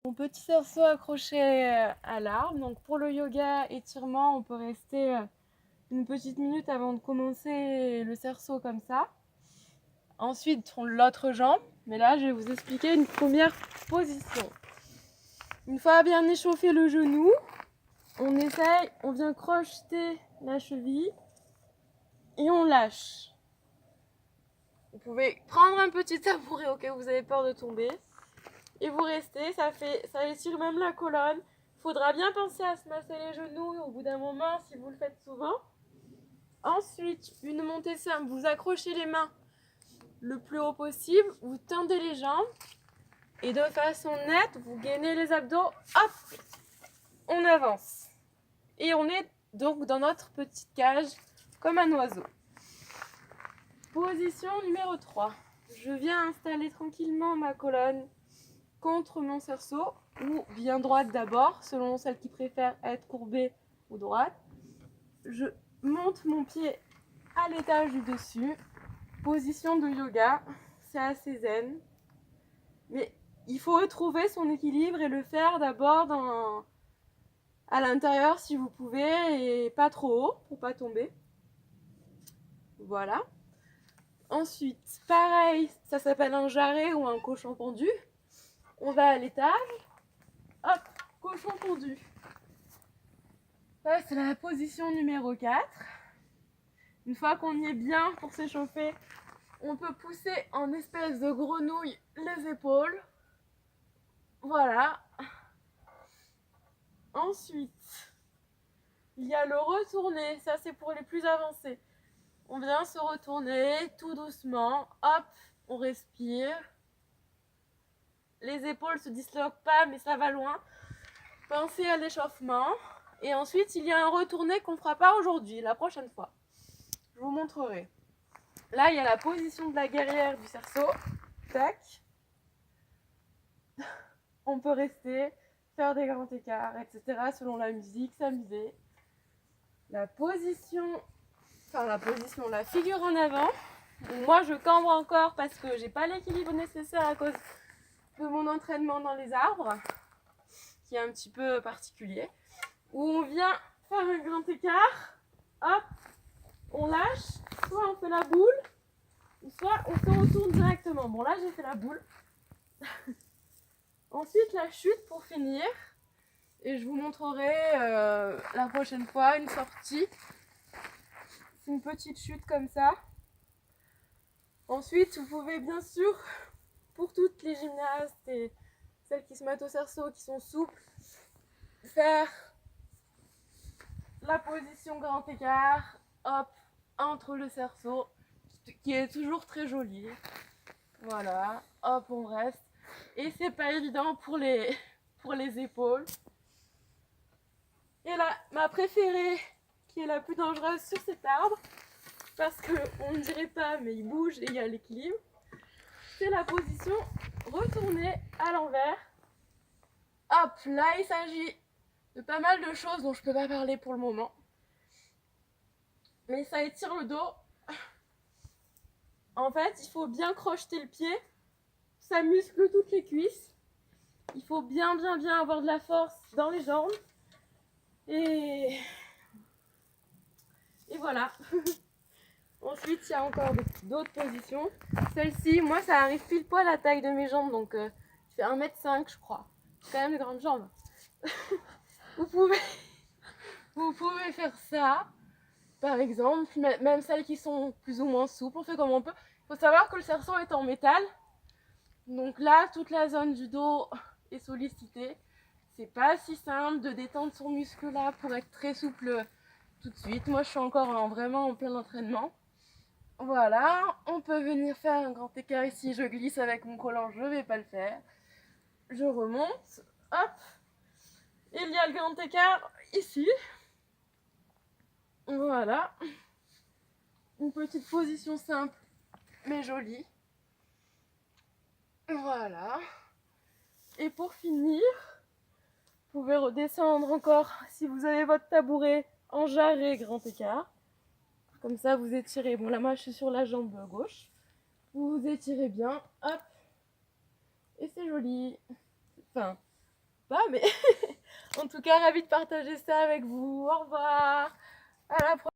Mon petit cerceau accroché à l'arbre. Donc pour le yoga étirement, on peut rester une petite minute avant de commencer le cerceau comme ça. Ensuite, on l'autre jambe. Mais là, je vais vous expliquer une première position. Une fois bien échauffé le genou, on essaye, on vient crocheter la cheville et on lâche. Vous pouvez prendre un petit tabouret au cas où vous avez peur de tomber. Et vous restez, ça étire même la colonne. Il faudra bien penser à se masser les genoux au bout d'un moment si vous le faites souvent. Ensuite, une montée simple, vous accrochez les mains le plus haut possible, vous tendez les jambes et de façon nette, vous gainez les abdos, hop, on avance. Et on est donc dans notre petite cage comme un oiseau. Position numéro 3. Je viens installer tranquillement ma colonne contre mon cerceau ou bien droite d'abord, selon celle qui préfère être courbée ou droite. Je monte mon pied à l'étage du dessus. Position de yoga, c'est assez zen. Mais il faut retrouver son équilibre et le faire d'abord à l'intérieur si vous pouvez et pas trop haut pour pas tomber. Voilà. Ensuite, pareil, ça s'appelle un jarret ou un cochon pendu. On va à l'étage. Hop, cochon pendu. Ça, c'est la position numéro 4. Une fois qu'on y est bien pour s'échauffer, on peut pousser en espèce de grenouille les épaules. Voilà. Ensuite, il y a le retourné. Ça, c'est pour les plus avancés. On vient se retourner tout doucement. Hop, on respire. Les épaules se disloquent pas, mais ça va loin. Pensez à l'échauffement. Et ensuite, il y a un retourné qu'on ne fera pas aujourd'hui, la prochaine fois. Je vous montrerai. Là, il y a la position de la guerrière du cerceau. Tac. On peut rester, faire des grands écarts, etc. selon la musique, s'amuser. La figure en avant. Moi, je cambre encore parce que j'ai pas l'équilibre nécessaire à cause de mon entraînement dans les arbres, qui est un petit peu particulier. Où on vient faire un grand écart, hop, on lâche, soit on fait la boule, ou soit on se retourne directement. Bon, là, j'ai fait la boule. Ensuite, la chute pour finir. Et je vous montrerai la prochaine fois une sortie. C'est une petite chute comme ça. Ensuite, vous pouvez bien sûr, pour toutes les gymnastes et celles qui se mettent au cerceau, qui sont souples, faire la position grand écart, hop, entre le cerceau, qui est toujours très jolie. Voilà, hop, on reste. Et c'est pas évident pour les épaules. Et là, ma préférée, qui est la plus dangereuse sur cet arbre, parce qu'on ne dirait pas, mais il bouge et il y a l'équilibre, c'est la position retournée à l'envers. Hop, là il s'agit de pas mal de choses dont je peux pas parler pour le moment. Mais ça étire le dos. En fait, il faut bien crocheter le pied. Ça muscle toutes les cuisses. Il faut bien avoir de la force dans les jambes. Et voilà. Ensuite, il y a encore d'autres positions. Celle-ci, moi, ça arrive pile poil à la taille de mes jambes. Donc, je fais 1m5, je crois. J'ai quand même de grandes jambes. Vous pouvez faire ça. Par exemple, même celles qui sont plus ou moins souples, on fait comme on peut. Il faut savoir que le cerceau est en métal. Donc là, toute la zone du dos est sollicitée. C'est pas si simple de détendre son muscle là pour être très souple tout de suite. Moi, je suis encore vraiment en plein entraînement. Voilà, on peut venir faire un grand écart ici. Je glisse avec mon collant, je vais pas le faire. Je remonte, hop. Il y a le grand écart ici. Voilà. Une petite position simple, mais jolie. Voilà. Et pour finir, vous pouvez redescendre encore si vous avez votre tabouret en jarret grand écart. Comme ça, vous étirez. Bon, là, moi, je suis sur la jambe gauche. Vous vous étirez bien. Hop. Et c'est joli. Enfin, pas, mais en tout cas, ravie de partager ça avec vous. Au revoir. À la prochaine.